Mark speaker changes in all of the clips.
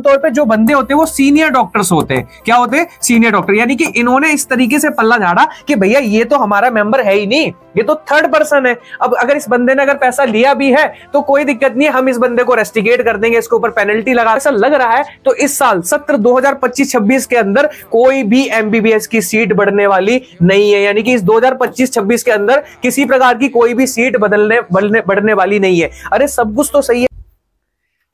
Speaker 1: आमतौर पे जो बंदे होते हैं वो सीनियर डॉक्टर्स होते हैं। क्या होते हैं? Senior doctor. यानी कि इन्होंने इस तरीके से पल्ला झाड़ा कि भैया ये तो हमारा मेंबर है ही नहीं, ये तो थर्ड पर्सन है। अब अगर इस बंदे ने अगर पैसा लिया भी है तो कोई दिक्कत नहीं है, हम इस बंदे को रेस्टिकेट कर देंगे, इसके ऊपर पेनल्टी लगा। ऐसा लग रहा है तो इस साल सत्र 2025-26 के अंदर कोई भी एमबीबीएस की सीट बढ़ने वाली नहीं है। यानी कि इस 2025-26 के अंदर किसी प्रकार की कोई भी सीट बढ़ने वाली नहीं है। अरे सब कुछ तो सही है।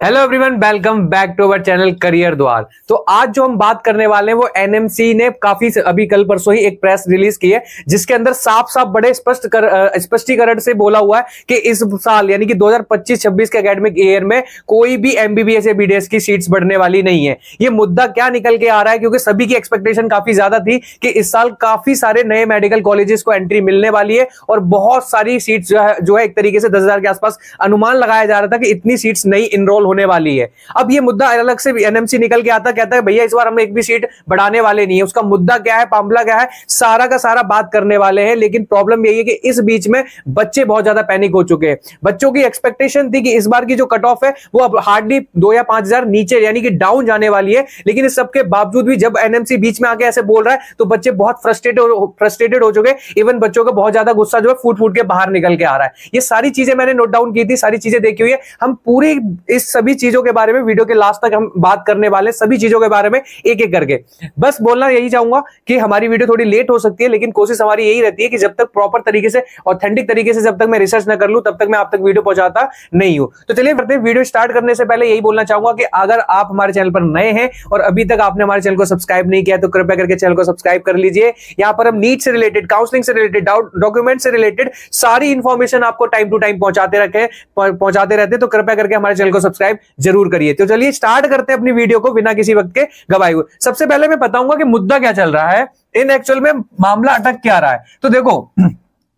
Speaker 1: Hello everyone, welcome back to our channel career Dwar. तो आज जो हम बात करने वाले हैं वो एनएमसी ने काफी अभी कल परसों ही एक प्रेस रिलीज की है, जिसके अंदर साफ साफ बड़े स्पष्टीकरण से बोला हुआ है कि इस साल यानी कि 2025-26 के एकेडमिक ईयर में कोई भी एमबीबीएस या बीडीएस की सीट्स बढ़ने वाली नहीं है। ये मुद्दा क्या निकल के आ रहा है, क्योंकि सभी की एक्सपेक्टेशन काफी ज्यादा थी कि इस साल काफी सारे नए मेडिकल कॉलेजेस को एंट्री मिलने वाली है और बहुत सारी सीट्स जो है एक तरीके से 10,000 के आसपास अनुमान लगाया जा रहा था कि इतनी सीट्स नई इनरोल होने वाली है। अब ये मुद्दा अलग से एनएमसी निकल के आता, कहता है भैया इस बार हम एक भी सीट बढ़ाने वाले नहीं है। उसका मुद्दा क्या है, मामला क्या है, सारा का सारा बात करने वाले हैं। लेकिन प्रॉब्लम यही है कि इस बीच में बच्चे बहुत ज्यादा पैनिक हो चुके हैं। बच्चों की एक्सपेक्टेशन थी कि इस बार की जो कट ऑफ है वो अब हार्डली 2 या 5,000 नीचे यानी कि डाउन जाने वाली है। लेकिन इस सबके बावजूद भी जब एनएमसी बीच में आके ऐसे बोल रहा है तो बच्चे बहुत फ्रस्ट्रेटेड हो चुके। इवन बच्चों का बहुत ज्यादा गुस्सा जो है फूट फूट के बाहर निकल के आ रहा है। ये सारी चीजें मैंने नोट डाउन की थी, सारी चीजें देखी हुई है। हम पूरी इस सभी चीजों के बारे में वीडियो के लास्ट तक हम बात करने वाले, सभी चीजों के बारे में एक एक करके। बस बोलना यही चाहूंगा कि हमारी वीडियो थोड़ी लेट हो सकती है, लेकिन कोशिश हमारी यही रहती है कि जब तक प्रॉपर तरीके से, ऑथेंटिक तरीके से जब तक मैं रिसर्च ना कर लूं तब तक मैं आप तक वीडियो पहुंचाता नहीं हूं। तो चलिए बढ़ते हैं। वीडियो स्टार्ट करने से पहले यही बोलना चाहूंगा कि अगर आप हमारे चैनल पर नए हैं और अभी तक आपने हमारे चैनल को सब्सक्राइब नहीं किया तो कृपया करके चैनल को सब्सक्राइब कर लीजिए। यहां पर हम नीट से रिलेटेड, काउंसलिंग से रिलेटेड, डॉक्यूमेंट से रिलेटेड सारी इंफॉर्मेशन आपको टाइम टू टाइम पहुंचाते रहते, तो कृपया करके हमारे चैनल को सब्सक्राइब जरूर करिए। तो चलिए स्टार्ट करते हैं अपनी वीडियो को बिना किसी वक्त के गवाए हुए। सबसे पहले मैं बताऊंगा कि मुद्दा क्या चल रहा है, इन एक्चुअल में मामला अटक क्या रहा है। तो देखो,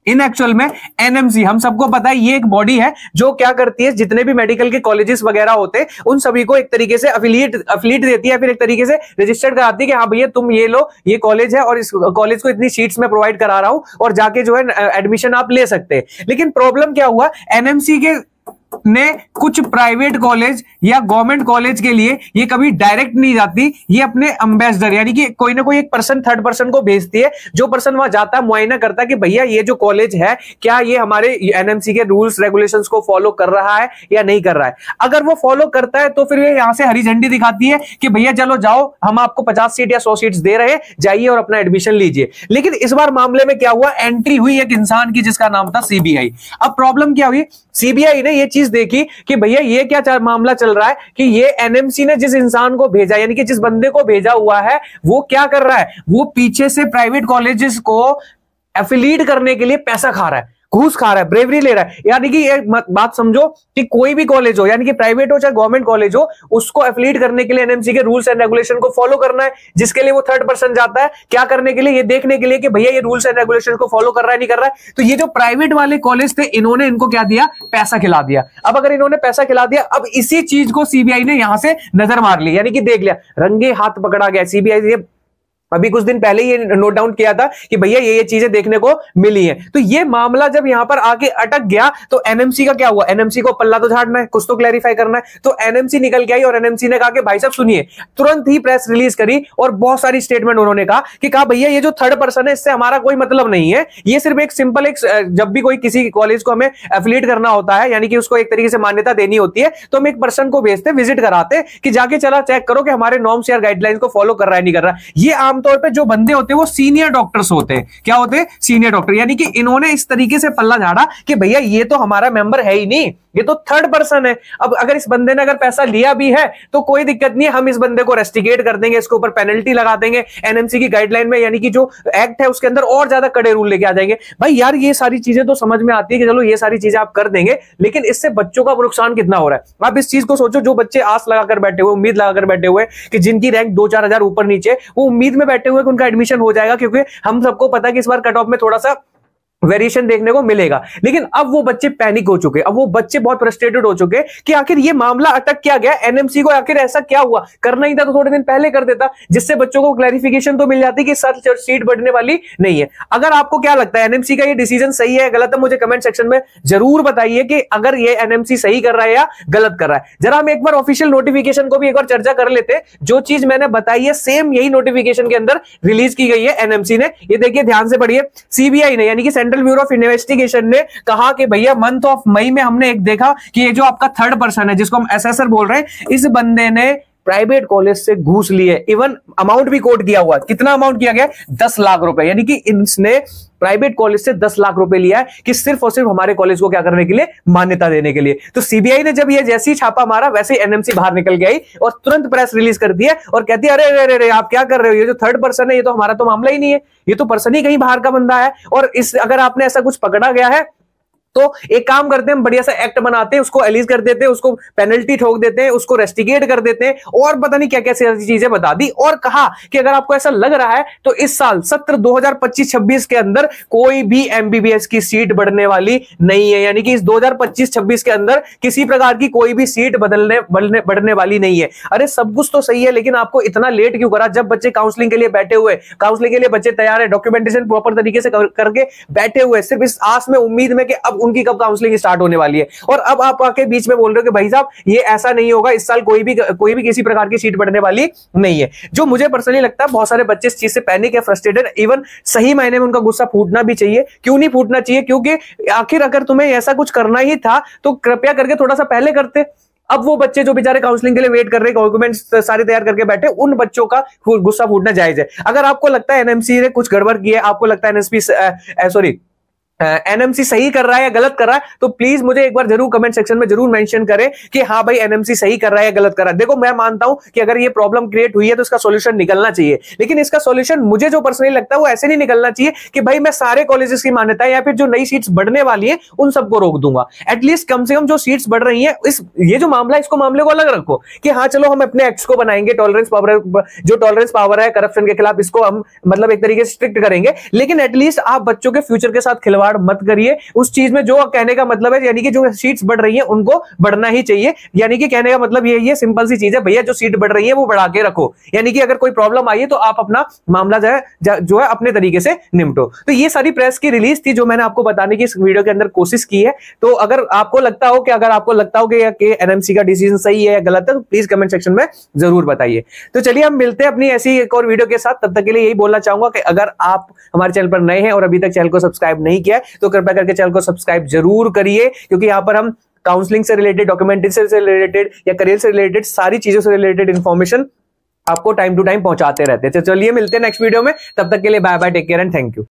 Speaker 1: इन एक्चुअल में एनएमसी, हम सबको पता है ये एक बॉडी है जो क्या करती है, जितने भी मेडिकल के कॉलेजेस वगैरह होते हैं उन सभी को एक तरीके से अफिलिएट देती है, फिर एक तरीके से रजिस्टर्ड कराती है कि हाँ भैया तुम ये लो, ये कॉलेज है और इस कॉलेज को इतनी सीट्स में प्रोवाइड करा रहा हूं और जाके जो है एडमिशन आप ले सकते हैं। लेकिन प्रॉब्लम क्या हुआ, एनएमसी के ने कुछ प्राइवेट कॉलेज या गवर्नमेंट कॉलेज के लिए ये कभी डायरेक्ट नहीं जाती, ये अपने एम्बेसडर यानी कि कोई ना कोई एक पर्सन, थर्ड पर्सन को भेजती है। जो पर्सन वहां जाता है, मुआयना करता है कि भैया ये जो कॉलेज है क्या ये हमारे एनएमसी के रूल्स रेगुलेशंस को फॉलो कर रहा है या नहीं कर रहा है। अगर वो फॉलो करता है तो फिर ये यहां से हरी झंडी दिखाती है कि भैया चलो जाओ, हम आपको 50 सीट या 100 सीट्स दे रहे हैं, जाइए और अपना एडमिशन लीजिए। लेकिन इस बार मामले में क्या हुआ, एंट्री हुई एक इंसान की जिसका नाम था सीबीआई। अब प्रॉब्लम क्या हुई, सीबीआई ने ये चीज देखी कि भैया ये क्या मामला चल रहा है कि ये एनएमसी ने जिस इंसान को भेजा यानी कि जिस बंदे को भेजा हुआ है वो क्या कर रहा है, वो पीछे से प्राइवेट कॉलेजेस को एफिलिएट करने के लिए पैसा खा रहा है, घूस खा रहा है, ब्रेवरी ले रहा है। यानी कि एक बात समझो कि कोई भी कॉलेज हो, यानी कि प्राइवेट हो चाहे गवर्नमेंट कॉलेज हो, उसको एफिलिएट करने के लिए एनएमसी के रूल्स एंड रेगुलेशन को फॉलो करना है, जिसके लिए वो थर्ड पर्सन जाता है क्या करने के लिए, ये देखने के लिए कि भैया ये रूल्स एंड रेगुलेशन को फॉलो कर रहा है नहीं कर रहा है। तो ये जो प्राइवेट वाले कॉलेज थे इन्होंने इनको क्या दिया, पैसा खिला दिया। अब अगर इन्होंने पैसा खिला दिया, अब इसी चीज को सीबीआई ने यहां से नजर मार ली, यानी कि देख लिया, रंगे हाथ पकड़ा गया। सीबीआई ने अभी कुछ दिन पहले ये नोट डाउन किया था कि भैया ये चीजें देखने को मिली हैं। तो ये मामला जब यहां पर आके अटक गया तो एनएमसी का क्या हुआ, एनएमसी को पल्ला तो झाड़ना है, कुछ तो क्लैरिफाई करना है। तो एनएमसी निकल के आई और एनएमसी ने कहा कि भाई साहब सुनिए, तुरंत ही प्रेस रिलीज करी और बहुत सारी स्टेटमेंट उन्होंने कहा भैया ये जो थर्ड पर्सन है इससे हमारा कोई मतलब नहीं है, ये सिर्फ एक सिंपल एक, जब भी कोई किसी कॉलेज को हमें एफिलिएट करना होता है यानी कि उसको एक तरीके से मान्यता देनी होती है, तो हम एक पर्सन को भेजते, विजिट कराते कि जाके चला चेक करो कि हमारे नॉर्म्स या गाइडलाइंस को फॉलो कर रहा है नहीं कर रहा है। ये आमतौर पर जो बंदे होते हैं वो सीनियर डॉक्टर्स होते हैं। क्या होते हैं? Senior doctor. यानी कि इन्होंने इस तरीके से पल्ला झाड़ा कि भैया ये तो हमारा मेंबर है ही नहीं, ये तो थर्ड पर्सन है। अब अगर इस बंदे ने अगर पैसा लिया भी है तो कोई दिक्कत नहीं है, हम इस बंदे को रेस्टिकेट कर देंगे, इसके ऊपर पेनल्टी लगा देंगे, एनएमसी की गाइडलाइन में यानी कि जो एक्ट है उसके अंदर और ज्यादा कड़े रूल लेके आ जाएंगे। भाई यार ये सारी चीजें तो समझ में आती है कि चलो ये सारी चीजें आप कर देंगे, लेकिन इससे बच्चों का नुकसान कितना हो रहा है। आप इस चीज को सोचो, जो बच्चे आस लगाकर बैठे हुए, उम्मीद लगाकर बैठे हुए कि जिनकी रैंक 2-4 हजार ऊपर नीचे, वो उम्मीद में बैठे हुए कि उनका एडमिशन हो जाएगा, क्योंकि हम सबको पता है कि इस बार कट ऑफ में थोड़ा सा वेरिएशन देखने को मिलेगा। लेकिन अब वो बच्चे पैनिक हो चुके, अब वो बच्चे बहुत फ्रस्ट्रेटेड हो चुके कि आखिर ये मामला अटक क्या गया, एनएमसी को आखिर ऐसा क्या हुआ, करना ही था तो थोड़े दिन पहले कर देता, जिससे बच्चों को क्लैरिफिकेशन तो मिल जाती कि सर सीट बढ़ने वाली नहीं है। अगर आपको क्या लगता है एनएमसी का ये डिसीजन सही है गलत है, मुझे कमेंट सेक्शन में जरूर बताइए कि अगर ये एनएमसी सही कर रहा है या गलत कर रहा है। जरा हम एक बार ऑफिशियल नोटिफिकेशन को भी एक बार चर्चा कर लेते हैं। जो चीज मैंने बताई है सेम यही नोटिफिकेशन के अंदर रिलीज की गई है एनएमसी ने। ये देखिए ध्यान से पढ़िए, सीबीआई ने यानी कि सेंट्रल ब्यूरो ऑफ इन्वेस्टिगेशन ने कहा कि भैया मंथ ऑफ मई में हमने एक देखा कि ये जो आपका थर्ड पर्सन है जिसको हम एसेसर बोल रहे हैं, इस बंदे ने प्राइवेट कॉलेज से घूस लिए। इवन अमाउंट भी कोट किया हुआ, कितना अमाउंट किया गया, 10 लाख रुपए, यानी कि इसने प्राइवेट कॉलेज से 10 लाख रुपए लिया है कि सिर्फ और सिर्फ हमारे कॉलेज को क्या करने के लिए, मान्यता देने के लिए। तो सीबीआई ने जब ये जैसे ही छापा मारा वैसे ही एनएमसी बाहर निकल गई और तुरंत प्रेस रिलीज कर दिया और कहती है अरे अरे अरे आप क्या कर रहे हो, ये जो थर्ड पर्सन है ये तो हमारा तो मामला ही नहीं है, ये तो पर्सन ही कहीं बाहर का बंदा है। और इस अगर आपने ऐसा कुछ पकड़ा गया है तो एक काम करते हैं, हम बढ़िया सा एक्ट बनाते हैं, उसको एलिज कर देते हैं, उसको पेनल्टी ठोक देते हैं, उसको रेस्टिगेट कर देते हैं और पता नहीं क्या क्या चीजें बता दी। और कहा कि अगर आपको ऐसा लग रहा है तो इस साल सत्र 2025-26 के अंदर कोई भी एमबीबीएस की सीट बढ़ने वाली नहीं है, यानी कि इस 2025-26 के अंदर किसी प्रकार की कोई भी सीट बढ़ने वाली नहीं है। अरे सब कुछ तो सही है, लेकिन आपको इतना लेट क्यों करा? जब बच्चे काउंसलिंग के लिए बैठे हुए, काउंसलिंग के लिए बच्चे तैयार है, डॉक्यूमेंटेशन प्रॉपर तरीके से करके बैठे हुए, सिर्फ इस आस में उम्मीद में कि अब उनकी कब काउंसलिंग स्टार्ट होने वाली है, और अब आप आके बीच में बोल रहे हो कि भाई साहब ये ऐसा नहीं होगा, इस साल कोई भी किसी प्रकार की सीट बढ़ने वाली नहीं है। जो मुझे पर्सनली लगता है बहुत सारे बच्चे इस चीज से पैनिक है, फ्रस्ट्रेटेड, इवन सही मायने में उनका गुस्सा फूटना भी चाहिए। क्यों नहीं फूटना चाहिए? क्योंकि आखिर अगर तुम्हें ऐसा कुछ करना ही था तो कृपया करके थोड़ा सा पहले करते। अब वो बच्चे जो बेचारे काउंसलिंग के लिए वेट कर रहे हैं, डॉक्यूमेंट्स सारे तैयार करके बैठे, उन बच्चों का गुस्सा फूटना जायज है। अगर आपको लगता है एनएमसी ने कुछ गड़बड़ की है, आपको लगता है एनएमसी सही कर रहा है या गलत कर रहा है, तो प्लीज मुझे एक बार जरूर कमेंट सेक्शन में जरूर मेंशन करें कि हाँ भाई एनएमसी सही कर रहा है या गलत कर रहा है। देखो मैं मानता हूं कि अगर ये प्रॉब्लम क्रिएट हुई है तो इसका सॉल्यूशन निकलना चाहिए, लेकिन इसका सॉल्यूशन मुझे जो पर्सनली लगता है वो ऐसे नहीं निकलना चाहिए कि भाई मैं सारे कॉलेजेस की मान्यता या फिर जो नई सीट्स बढ़ने वाली है उन सबको रोक दूंगा। एटलीस्ट कम से कम जो सीट्स बढ़ रही है ये जो मामला है इसको मामले को अलग रखो कि हाँ चलो हम अपने एक्ट्स को बनाएंगे, टॉलरेंस पावर, जो टॉलरेंस पावर है करप्शन के खिलाफ, इसको हम मतलब एक तरीके से स्ट्रिक्ट करेंगे, लेकिन एटलीस्ट आप बच्चों के फ्यूचर के साथ खिलवाड़ मत करिए। उस चीज में जो कहने का मतलब है, यानी कि जो सीट्स बढ़ रही हैं उनको बढ़ना ही चाहिए, यानी कि कहने का मतलब ये सिंपल सी चीज है, भैया जो सीट बढ़ रही है वो बढ़ा के रखो, यानी कि अगर कोई प्रॉब्लम आई है तो आप अपना मामला जो है अपने तरीके से निपटो। तो ये सारी प्रेस की रिलीज थी जो मैंने आपको बताने की इस वीडियो के अंदर कोशिश की है। तो अगर आपको लगता हो कि एनएमसी का डिसीजन सही है या गलत है तो प्लीज कमेंट सेक्शन में जरूर बताइए। तो चलिए हम मिलते हैं अपनी ऐसी एक और वीडियो के साथ, तब तक के लिए यही बोलना चाहूंगा कि अगर आप हमारे चैनल पर नए हैं और अभी तक चैनल को सब्सक्राइब नहीं किया है तो कृपया करके चैनल को सब्सक्राइब जरूर करिए, क्योंकि यहां पर हम काउंसलिंग से रिलेटेड, डॉक्यूमेंटेशन से रिलेटेड या करियर से रिलेटेड सारी चीजों से रिलेटेड इंफॉर्मेशन आपको टाइम टू टाइम पहुंचाते रहते हैं। तो चलिए मिलते हैं नेक्स्ट वीडियो में, तब तक के लिए bye bye, take care and thank you.